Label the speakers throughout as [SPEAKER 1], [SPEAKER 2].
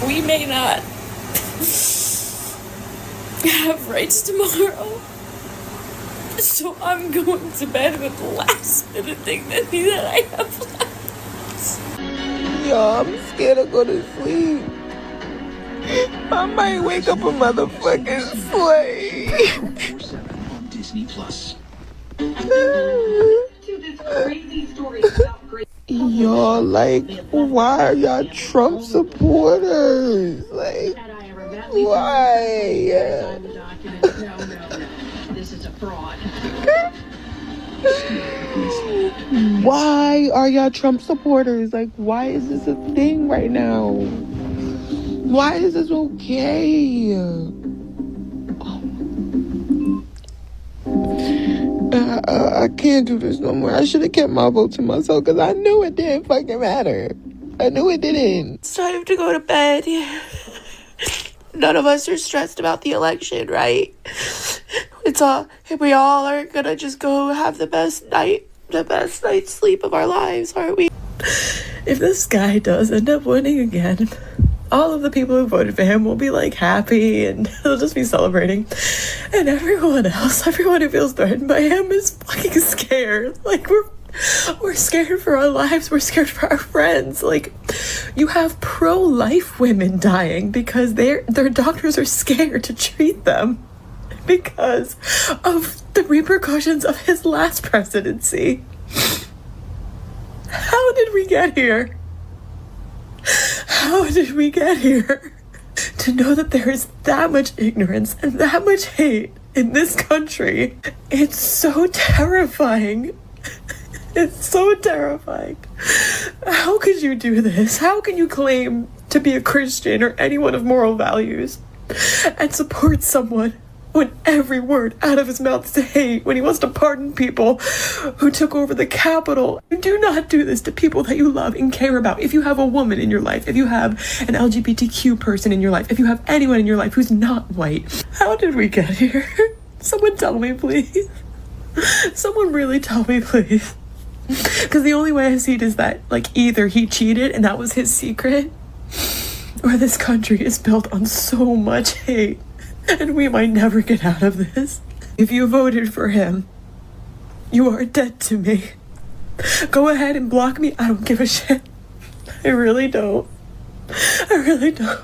[SPEAKER 1] We may not have rights tomorrow. So I'm going to bed with the last bit of dignity that I have left.
[SPEAKER 2] Yo, I'm scared to go to sleep. I might wake up a motherfucking slave.
[SPEAKER 3] Disney Plus.
[SPEAKER 2] Y'all, like, why are y'all Trump supporters? Like, why?
[SPEAKER 3] This is a fraud.
[SPEAKER 2] Why are y'all Trump supporters? Like, why is this a thing right now? Why is this okay? I can't do this no more. I should have kept my vote to myself because I knew it didn't fucking matter. I knew it didn't. It's time to go to bed. None of us are stressed about the election, right? We all are gonna just go have the best night's sleep of our lives, aren't we? If this guy does end up winning again, all of the people who voted for him will be like happy and they'll just be celebrating. And everyone who feels threatened by him is fucking scared. Like, we're scared for our lives. We're scared for our friends. Like, you have pro-life women dying because their doctors are scared to treat them because of the repercussions of his last presidency. How did we get here? How did we get here? To know that there is that much ignorance and that much hate in this country, it's so terrifying. It's so terrifying. How could you do this? How can you claim to be a Christian or anyone of moral values and support someone when every word out of his mouth is hate, when he wants to pardon people who took over the Capitol? You do not do this to people that you love and care about. If you have a woman in your life, if you have an LGBTQ person in your life, if you have anyone in your life who's not white, how did we get here? Someone tell me, please. Someone really tell me, please. Because the only way I see it is that, like, either he cheated and that was his secret, or this country is built on so much hate and we might never get out of this. If you voted for him, you are dead to me. Go ahead and block me. I don't give a shit. I really don't. I really don't.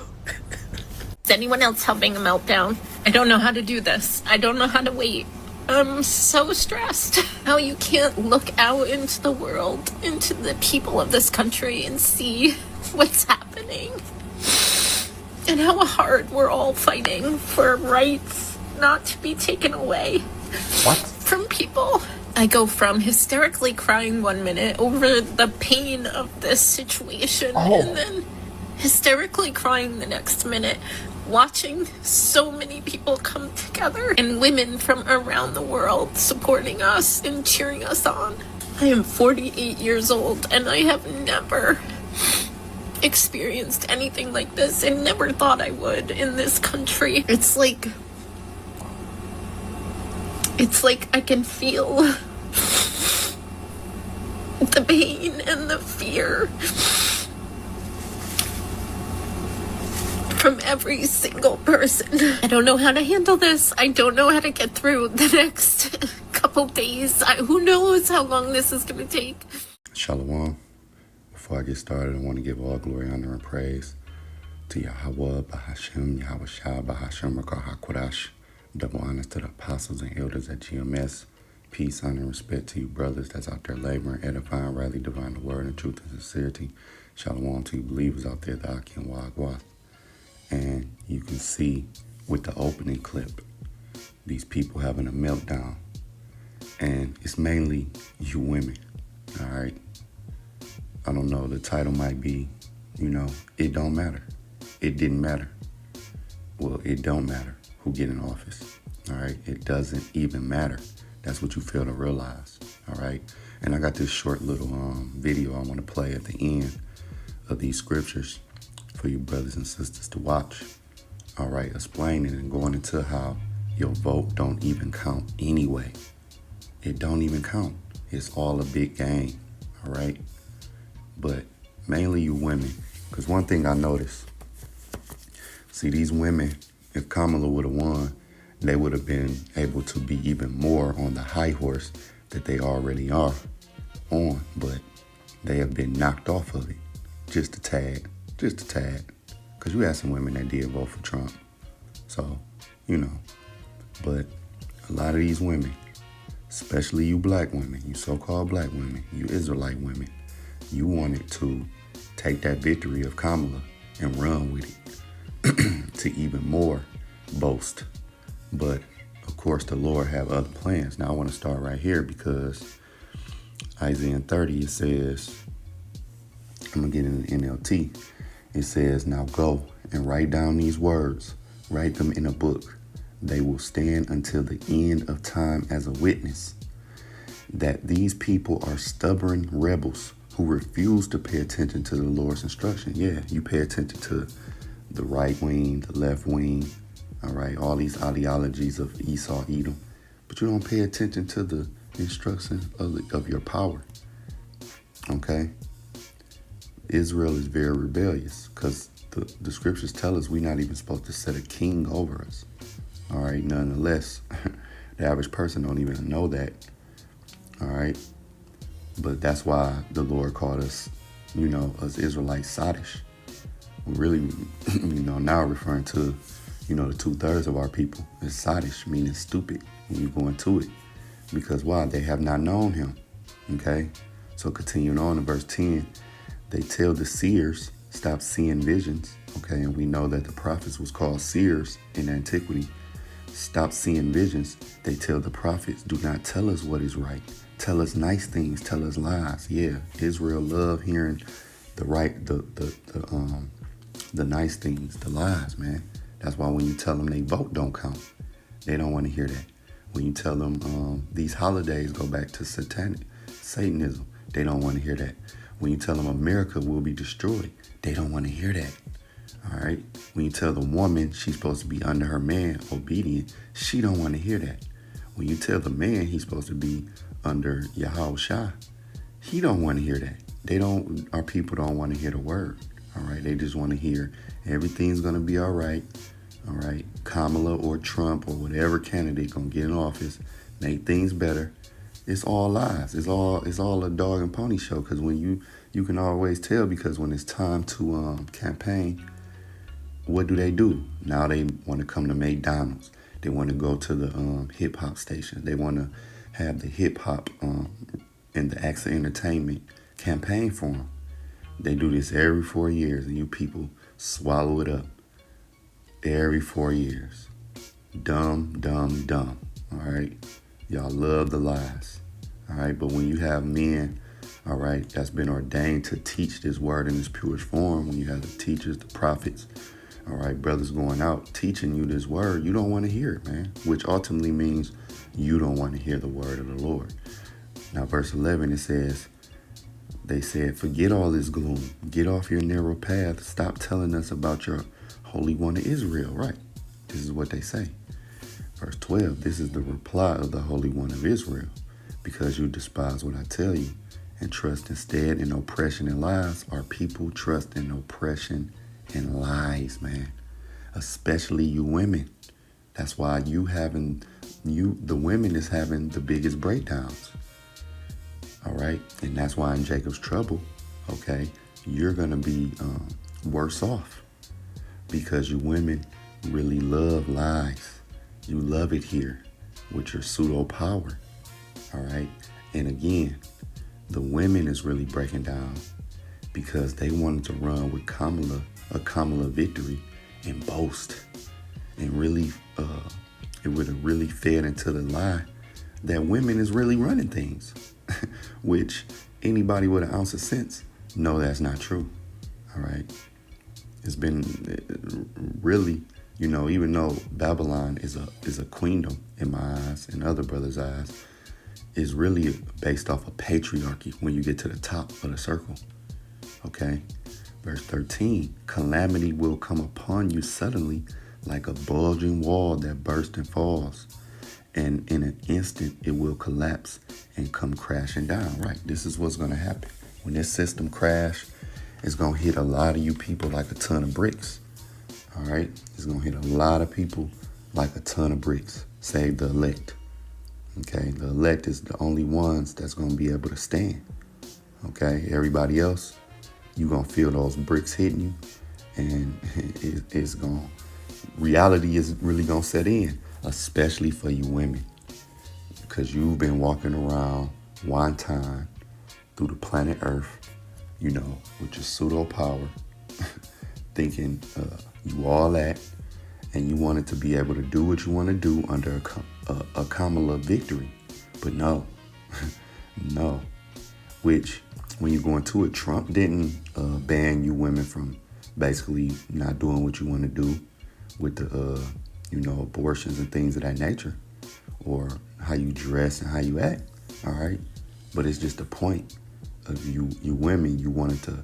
[SPEAKER 1] Is anyone else having a meltdown? I don't know how to do this. I don't know how to wait. I'm so stressed. How you can't look out into the world, into the people of this country and see what's happening. And how hard we're all fighting for rights not to be taken away from people. I go from hysterically crying 1 minute over the pain of this situation and then hysterically crying the next minute, watching so many people come together and women from around the world supporting us and cheering us on. I am 48 years old and I have never experienced anything like this and never thought I would in this country. It's like I can feel the pain and the fear from every single person. I don't know how to handle this. I don't know how to get through the next couple days. Who knows how long this is going to take.
[SPEAKER 4] Shalom. Before I get started, I want to give all glory, honor, and praise to Yahweh, Bahashem, Yahweh Shah, Bahashem, Rakah HaKodash. Double honors to the apostles and elders at GMS. Peace, honor, and respect to you brothers that's out there laboring, edifying, rightly dividing the word and truth and sincerity. Shalom to you believers out there, the Akim Wagwath. And you can see with the opening clip, these people having a meltdown. And it's mainly you women, all right? I don't know, the title might be, it don't matter. It didn't matter. Well, it don't matter who get in office, all right? It doesn't even matter. That's what you fail to realize, all right? And I got this short little video I want to play at the end of these scriptures for you brothers and sisters to watch, all right? Explaining and going into how your vote don't even count anyway. It don't even count. It's all a big game, all right? But mainly you women, because one thing I noticed, See, these women, if Kamala would have won, they would have been able to be even more on the high horse that they already are on, but they have been knocked off of it just a tad. Because you had some women that did vote for Trump. So, but a lot of these women, especially you black women, you so-called black women, you Israelite women, you wanted to take that victory of Kamala and run with it to even more boast. But of course, the Lord have other plans. Now I want to start right here because Isaiah 30, it says, I'm going to get in the NLT. It says, now go and write down these words. Write them in a book. They will stand until the end of time as a witness that these people are stubborn rebels who refuse to pay attention to the Lord's instruction. Yeah, you pay attention to the right wing, the left wing, all right, all these ideologies of Esau, Edom, but you don't pay attention to the instruction of your power, okay? Israel is very rebellious because the scriptures tell us we're not even supposed to set a king over us, all right? Nonetheless, the average person don't even know that, all right? But that's why the Lord called us, us Israelites, sadish. We really, now referring to, the 2/3 of our people is sadish, meaning stupid when you go into it. Because why? They have not known him, okay? So continuing on in verse 10, they tell the seers, stop seeing visions, okay? And we know that the prophets was called seers in antiquity. Stop seeing visions. They tell the prophets, do not tell us what is right. Tell us nice things. Tell us lies. Yeah, Israel love hearing the nice things, the lies, man. That's why when you tell them they vote don't count, they don't want to hear that. When you tell them these holidays go back to Satanism, they don't want to hear that. When you tell them America will be destroyed, they don't want to hear that. All right. When you tell the woman she's supposed to be under her man, obedient, she don't want to hear that. When you tell the man he's supposed to be under Yahushua, he don't want to hear that. Our people don't want to hear the word. All right. They just want to hear everything's going to be all right. All right. Kamala or Trump or whatever candidate going to get in office, make things better. It's all lies. It's all a dog and pony show. Because when you can always tell, because when it's time to campaign, what do? Now they want to come to McDonald's. They want to go to the hip hop station. They want to have the hip hop and the acts of entertainment campaign for them. They do this every 4 years, and you people swallow it up. Every 4 years. Dumb. All right. Y'all love the lies. All right. But when you have men, all right, that's been ordained to teach this word in its purest form, when you have the teachers, the prophets, all right, brothers going out teaching you this word, you don't want to hear it, man, which ultimately means you don't want to hear the word of the Lord. Now, verse 11, it says, they said, forget all this gloom. Get off your narrow path. Stop telling us about your Holy One of Israel. Right. This is what they say. Verse 12, this is the reply of the Holy One of Israel. Because you despise what I tell you and trust instead in oppression and lies, our people trust in oppression and lies, man. Especially you women. That's why the women is having the biggest breakdowns. All right. And that's why in Jacob's trouble, okay, you're going to be worse off because you women really love lies. You love it here with your pseudo power. All right. And again, the women is really breaking down because they wanted to run with a Kamala victory and boast and really, it would have really fed into the lie that women is really running things, which anybody with an ounce of sense know that's not true. All right. It's been really, even though Babylon is a queendom in my eyes and other brothers' eyes, is really based off of patriarchy when you get to the top of the circle. Okay. Verse 13, calamity will come upon you suddenly like a bulging wall that bursts and falls. And in an instant, it will collapse and come crashing down. Right. This is what's going to happen. When this system crash, it's going to hit a lot of you people like a ton of bricks. All right, it's gonna hit a lot of people like a ton of bricks, save the elect. Okay, the elect is the only ones that's gonna be able to stand. Okay, everybody else, you gonna feel those bricks hitting you, and it's gonna, reality is really gonna set in, especially for you women, because you've been walking around one time through the planet Earth, with your pseudo power, thinking you all that, and you wanted to be able to do what you want to do under a Kamala victory. But no, no. Which, when you go into it, Trump didn't ban you women from basically not doing what you want to do with the, abortions and things of that nature, or how you dress and how you act, all right? But it's just the point of you women, you wanted to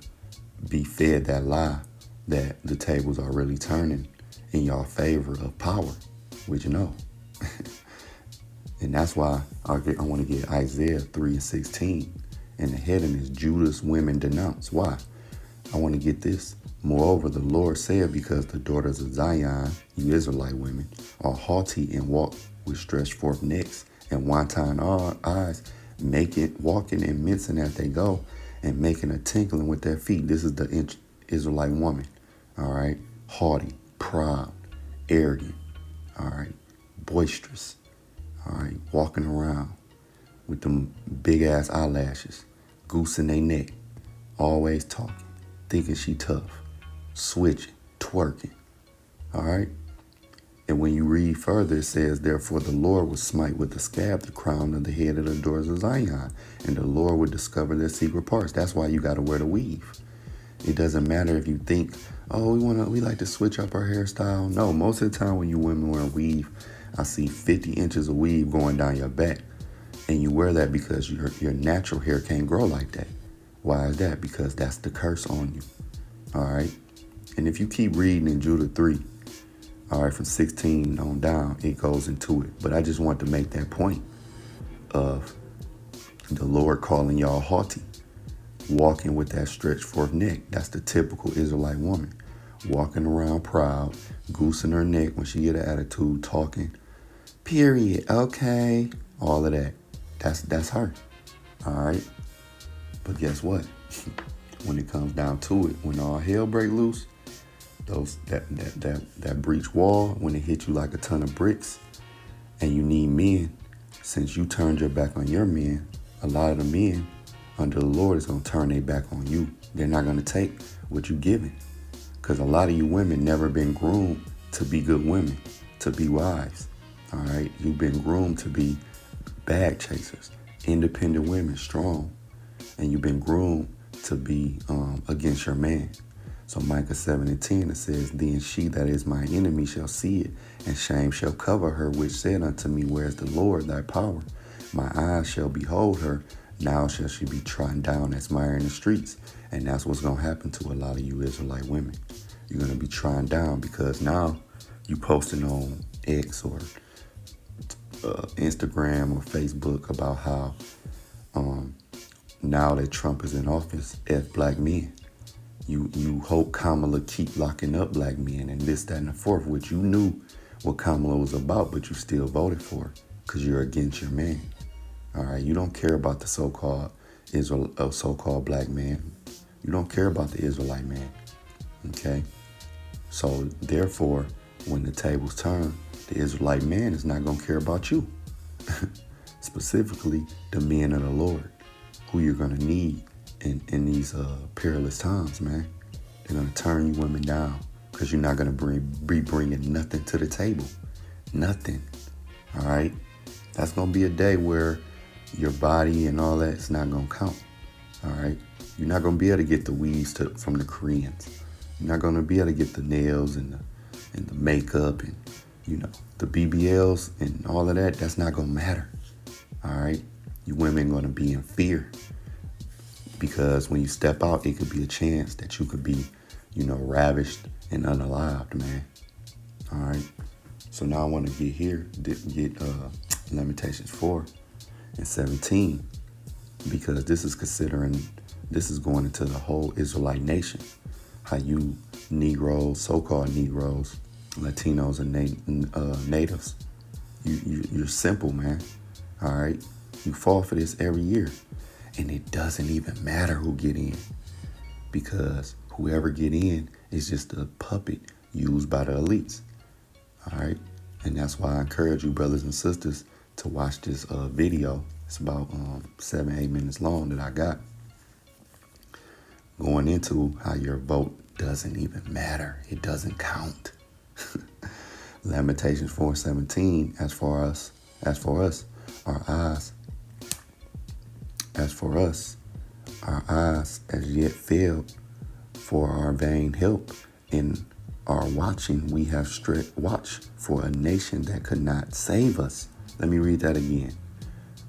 [SPEAKER 4] be fed that lie that the tables are really turning in your favor of power, which And that's why I want to get Isaiah 3:16, and the heading is Judah's women denounce. Why? I want to get this. Moreover, the Lord said, because the daughters of Zion, you Israelite women, are haughty and walk with stretched forth necks and wanton eyes, walking and mincing as they go, and making a tinkling with their feet. This is the Israelite woman, all right? Haughty, proud, arrogant, all right? Boisterous, all right? Walking around with them big ass eyelashes, goose in their neck, always talking, thinking she tough, switching, twerking, all right? And when you read further, it says, therefore the Lord will smite with a scab the crown of the head of the daughters of Zion, and the Lord will discover their secret parts. That's why you got to wear the weave. It doesn't matter if you think, oh, we like to switch up our hairstyle. No, most of the time when you women wear a weave, I see 50 inches of weave going down your back. And you wear that because your natural hair can't grow like that. Why is that? Because that's the curse on you. All right? And if you keep reading in Judah 3, all right, from 16 on down, it goes into it. But I just want to make that point of the Lord calling y'all haughty, walking with that stretched forth neck. That's the typical Israelite woman, walking around proud, goosing her neck when she get an attitude, talking, period, okay, all of that. That's her, all right? But guess what? When it comes down to it, when all hell break loose, that breach wall, when it hit you like a ton of bricks, and you need men, since you turned your back on your men, a lot of the men under the Lord is going to turn their back on you. They're not going to take what you're giving, because a lot of you women never been groomed to be good women, to be wives, all right? You've been groomed to be bag chasers, independent women, strong, and you've been groomed to be against your man. So Micah 7:10, it says, then she that is my enemy shall see it, and shame shall cover her, which said unto me, where is the Lord thy power? My eyes shall behold her, now shall she be trodden down as mire in the streets. And that's what's going to happen to a lot of you Israelite women. You're going to be trodden down because now you posting on X or Instagram or Facebook about how now that Trump is in office, F black men. You hope Kamala keep locking up black men and this, that, and the fourth, which you knew what Kamala was about, but you still voted for her because you're against your man. All right, you don't care about the so-called so-called black man. You don't care about the Israelite man. Okay, so therefore, when the tables turn, the Israelite man is not gonna care about you. Specifically, the men of the Lord, who you're gonna need in these perilous times, man. They're gonna turn you women down because you're not gonna be bringing nothing to the table, nothing. All right, that's gonna be a day where your body and all that is not gonna count. All right, you're not gonna be able to get the weaves from the Koreans. You're not gonna be able to get the nails and the makeup and the BBLs and all of that. That's not gonna matter. All right, you women gonna be in fear. Because when you step out, it could be a chance that you could be, ravished and unalived, man. All right. So now I want to get Lamentations 4 and 17, because this is going into the whole Israelite nation. How you Negroes, so-called Negroes, Latinos, and natives. You're simple, man. All right? You fall for this every year. And it doesn't even matter who get in, because whoever get in is just a puppet used by the elites. All right? And that's why I encourage you, brothers and sisters, to watch this video. It's about 7-8 minutes long that I got, going into how your vote doesn't even matter. It doesn't count. Lamentations 4:17, as for us, our eyes as yet failed for our vain help. In our watching, we have watched for a nation that could not save us. Let me read that again.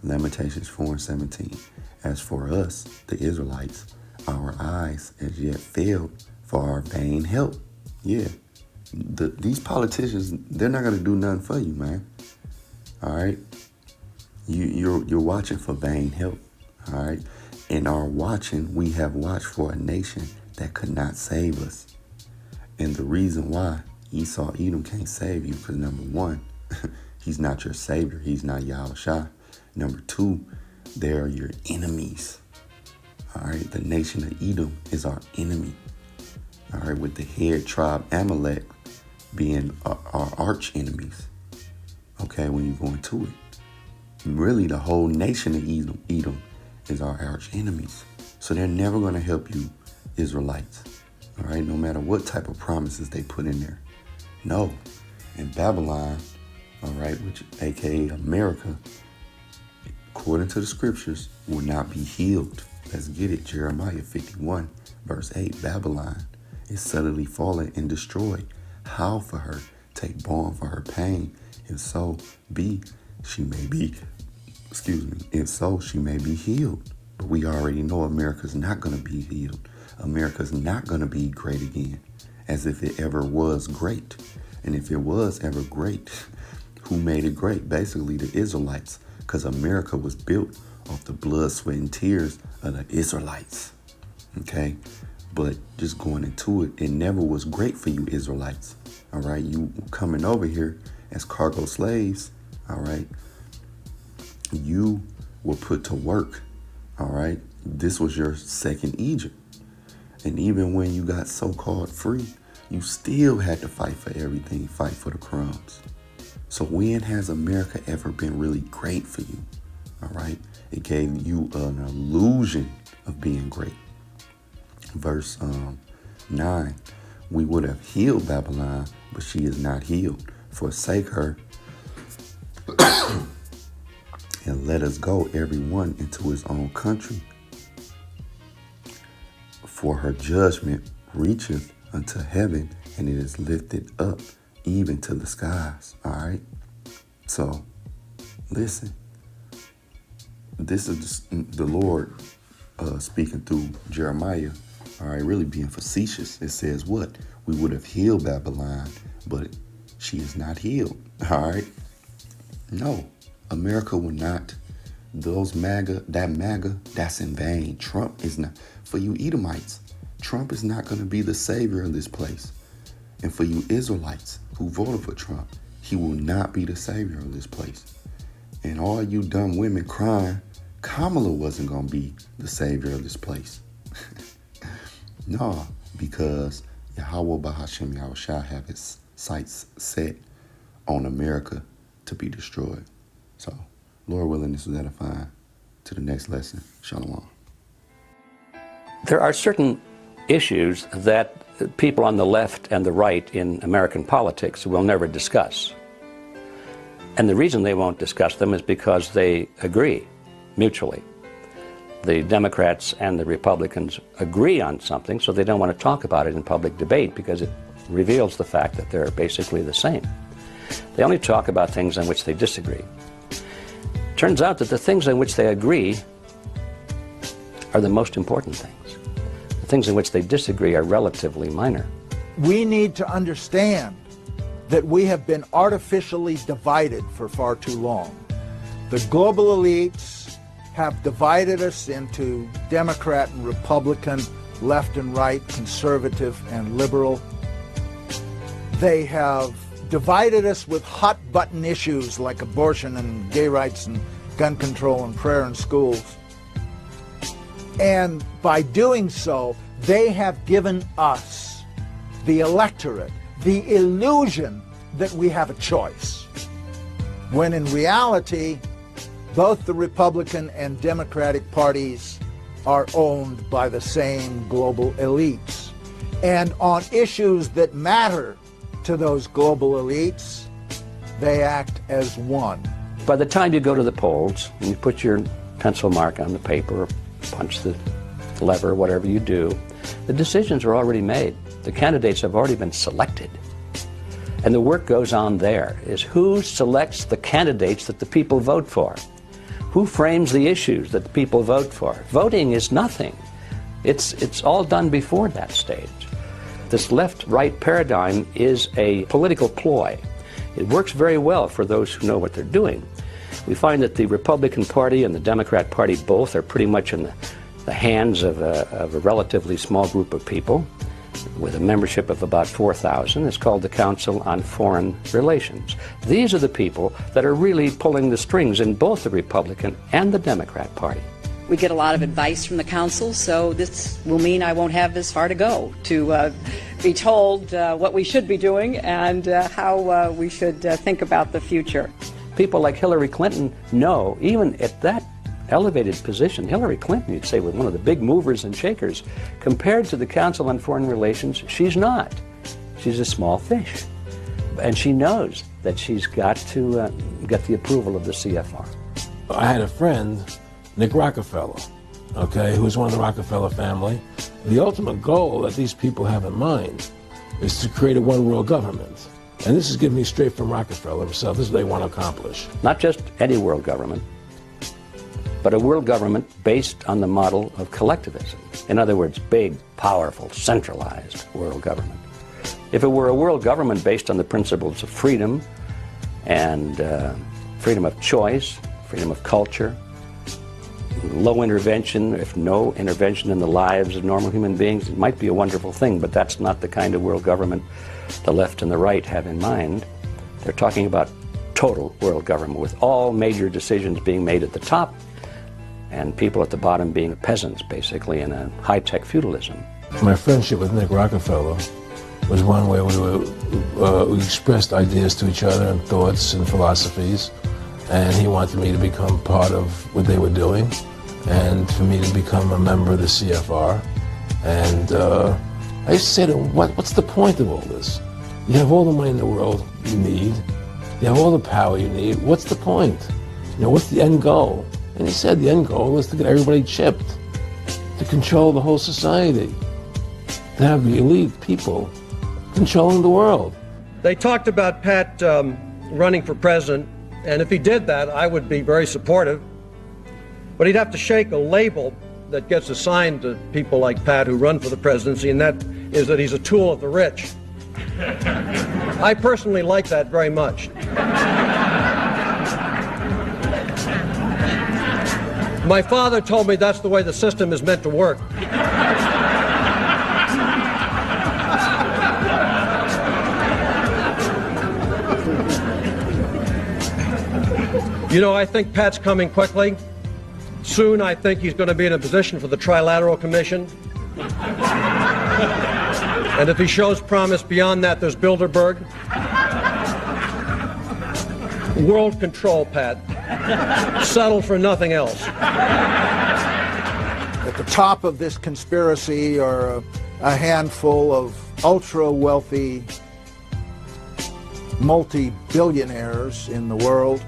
[SPEAKER 4] Lamentations 4:17. As for us, the Israelites, our eyes as yet failed for our vain help. Yeah. These politicians, they're not going to do nothing for you, man. All right? You're watching for vain help. All right? In our watching, we have watched for a nation that could not save us. And the reason why Esau, Edom can't save you, because number one, he's not your savior. He's not Yahushua. Number two, they're your enemies. All right? The nation of Edom is our enemy. All right? With the head tribe Amalek being our arch enemies. Okay? When you go into it. Really, the whole nation of Edom is our arch enemies. So they're never going to help you, Israelites. All right? No matter what type of promises they put in there. No. And Babylon, all right, which aka America, according to the scriptures, will not be healed. Let's get it. Jeremiah 51, verse 8. Babylon is suddenly fallen and destroyed. Howl for her, take balm for her pain, and so she may be healed. But we already know America's not going to be healed. America's not going to be great again, as if it ever was great. And if it was ever great, who made it great? Basically the Israelites, because America was built off the blood, sweat, and tears of the Israelites. Okay? But just going into it, it never was great for you Israelites. All right? You coming over here as cargo slaves. All right? You were put to work. All right? This was your second Egypt. And even when you got so-called free, you still had to fight for everything, fight for the crumbs. So when has America ever been really great for you? All right? It gave you an illusion of being great. Verse 9, we would have healed Babylon, but she is not healed. Forsake her and let us go, everyone, into his own country. For her judgment reacheth unto heaven, and it is lifted up even to the skies. All right? So, listen. This is the Lord speaking through Jeremiah. All right, really being facetious. It says what? We would have healed Babylon, but she is not healed. All right? No, America will not. Those MAGA, that's in vain. Trump is not. For you Edomites, Trump is not going to be the savior of this place. And for you Israelites who voted for Trump, he will not be the savior of this place. And all you dumb women crying, Kamala wasn't going to be the savior of this place. No, because Yahweh Bahashem Yahushua have his sights set on America to be destroyed. So, Lord willing, this was edifying. To the next lesson. Shalom.
[SPEAKER 5] There are certain issues that people on the left and the right in American politics will never discuss. And the reason they won't discuss them is because they agree mutually. The Democrats and the Republicans agree on something, so they don't want to talk about it in public debate because it reveals the fact that they're basically the same. They only talk about things on which they disagree. Turns out that the things on which they agree are the most important things. The things in which they disagree are relatively minor.
[SPEAKER 6] We need to understand that we have been artificially divided for far too long. The global elites have divided us into Democrat and Republican, left and right, conservative and liberal. They have divided us with hot-button issues like abortion and gay rights and gun control and prayer in schools. And by doing so, they have given us, the electorate, the illusion that we have a choice, when in reality, both the Republican and Democratic parties are owned by the same global elites. And on issues that matter to those global elites, they act as one.
[SPEAKER 5] By the time you go to the polls and you put your pencil mark on the paper or punch the lever, whatever you do, the decisions are already made. The candidates have already been selected. And the work goes on there, is who selects the candidates that the people vote for? Who frames the issues that the people vote for? Voting is nothing. It's all done before that stage. This left-right paradigm is a political ploy. It works very well for those who know what they're doing. We find that the Republican Party and the Democrat Party both are pretty much in the hands of a relatively small group of people with a membership of about 4,000. It's called the Council on Foreign Relations. These are the people that are really pulling the strings in both the Republican and the Democrat Party.
[SPEAKER 7] We get a lot of advice from the council, so this will mean I won't have this far to go to be told what we should be doing and how we should think about the future.
[SPEAKER 5] People like Hillary Clinton know, even at that elevated position, Hillary Clinton, you'd say, was one of the big movers and shakers. Compared to the Council on Foreign Relations, she's not. She's a small fish. And she knows that she's got to get the approval of the CFR.
[SPEAKER 8] I had a friend, Nick Rockefeller, okay, who was one of the Rockefeller family. The ultimate goal that these people have in mind is to create a one-world government. And this is given me straight from Rockefeller himself. This is what they want to accomplish.
[SPEAKER 5] Not just any world government, but a world government based on the model of collectivism. In other words, big, powerful, centralized world government. If it were a world government based on the principles of freedom and freedom of choice, freedom of culture, low intervention, if no intervention in the lives of normal human beings, it might be a wonderful thing, but that's not the kind of world government the left and the right have in mind. They're talking about total world government with all major decisions being made at the top and people at the bottom being peasants, basically, in a high-tech feudalism.
[SPEAKER 8] My friendship with Nick Rockefeller was one where we expressed ideas to each other and thoughts and philosophies, and he wanted me to become part of what they were doing and for me to become a member of the CFR. And I used to say to him, what's the point of all this? You have all the money in the world you need. You have all the power you need. What's the point? You know, what's the end goal? And he said the end goal is to get everybody chipped, to control the whole society, to have the elite people controlling the world.
[SPEAKER 9] They talked about Pat running for president, and if he did that, I would be very supportive. But he'd have to shake a label that gets assigned to people like Pat who run for the presidency, and that is that he's a tool of the rich. I personally like that very much. My father told me that's the way the system is meant to work. You know, I think Pat's coming quickly. Soon, I think he's going to be in a position for the Trilateral Commission. And if he shows promise beyond that, there's Bilderberg. World control, Pat. Settle for nothing else.
[SPEAKER 6] At the top of this conspiracy are a handful of ultra-wealthy multi-billionaires in the world.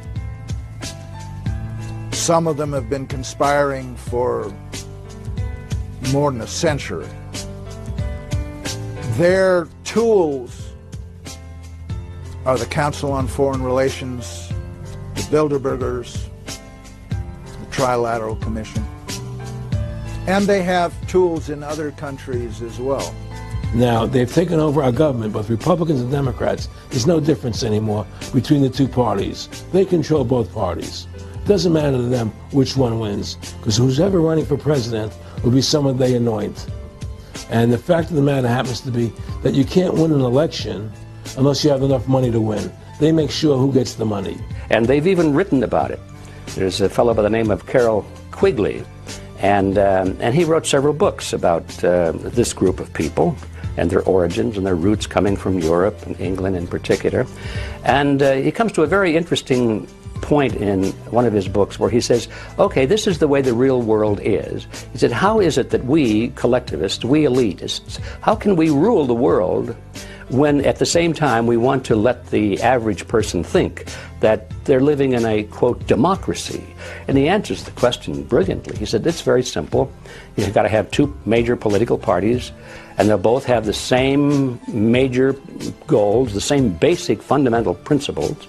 [SPEAKER 6] Some of them have been conspiring for more than a century. Their tools are the Council on Foreign Relations, the Bilderbergers, the Trilateral Commission, and they have tools in other countries as well.
[SPEAKER 8] Now, they've taken over our government, both Republicans and Democrats. There's no difference anymore between the two parties. They control both parties. It doesn't matter to them which one wins, because who's ever running for president will be someone they anoint. And the fact of the matter happens to be that you can't win an election unless you have enough money to win. They make sure who gets the money.
[SPEAKER 5] And they've even written about it. There's a fellow by the name of Carroll Quigley, and he wrote several books about this group of people and their origins and their roots coming from Europe and England in particular. And he comes to a very interesting point in one of his books where he says, okay, this is the way the real world is. He said, how is it that we collectivists, we elitists, how can we rule the world when at the same time we want to let the average person think that they're living in a, quote, democracy? And he answers the question brilliantly. He said, it's very simple. You've got to have two major political parties, and they'll both have the same major goals, the same basic fundamental principles,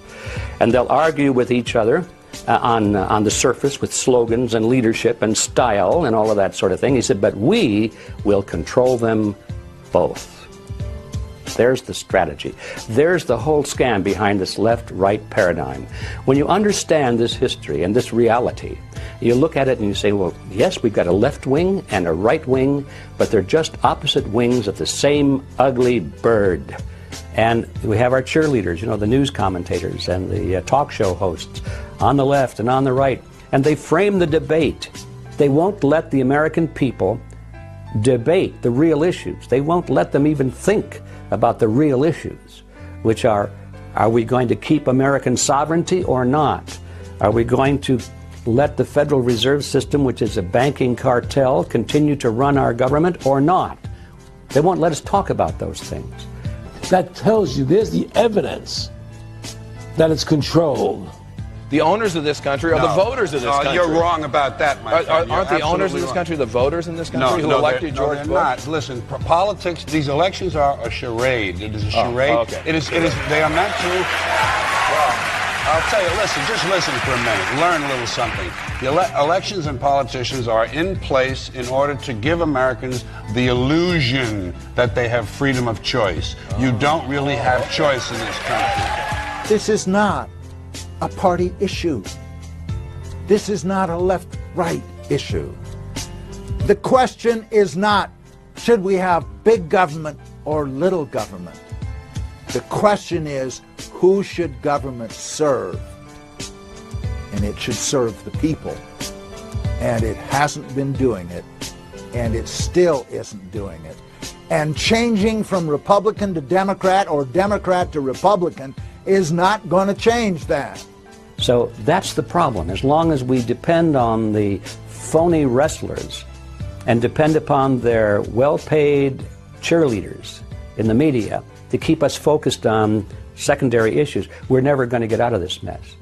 [SPEAKER 5] and they'll argue with each other on the surface with slogans and leadership and style and all of that sort of thing. He said, but we will control them both. There's the strategy. There's the whole scam behind this left-right paradigm. When you understand this history and this reality, you look at it and you say, well, yes, we've got a left wing and a right wing, but they're just opposite wings of the same ugly bird. And we have our cheerleaders, you know, the news commentators and the talk show hosts on the left and on the right, and they frame the debate. They won't let the American people debate the real issues. They won't let them even think about the real issues, which are we going to keep American sovereignty or not? Are we going to let the Federal Reserve System, which is a banking cartel, continue to run our government or not? They won't let us talk about those things.
[SPEAKER 8] That tells you there's the evidence that it's controlled.
[SPEAKER 10] The owners of this country are the voters of this country.
[SPEAKER 11] You're wrong about that, my friend.
[SPEAKER 10] Aren't the owners of this country the voters in this country who elected George Bush?
[SPEAKER 11] No, they're not. Listen, politics, these elections are a charade. It is a charade.
[SPEAKER 10] Oh, okay.
[SPEAKER 11] It is, they are meant to, well, I'll tell you, just listen for a minute. Learn a little something. The elections and politicians are in place in order to give Americans the illusion that they have freedom of choice. You don't really have choice in this country.
[SPEAKER 6] This is not a party issue. This is not a left-right issue. The question is not, should we have big government or little government? The question is, who should government serve? And it should serve the people. And it hasn't been doing it, and it still isn't doing it. And changing from Republican to Democrat or Democrat to Republican is not going to change that.
[SPEAKER 5] So that's the problem. As long as we depend on the phony wrestlers and depend upon their well-paid cheerleaders in the media to keep us focused on secondary issues, we're never going to get out of this mess.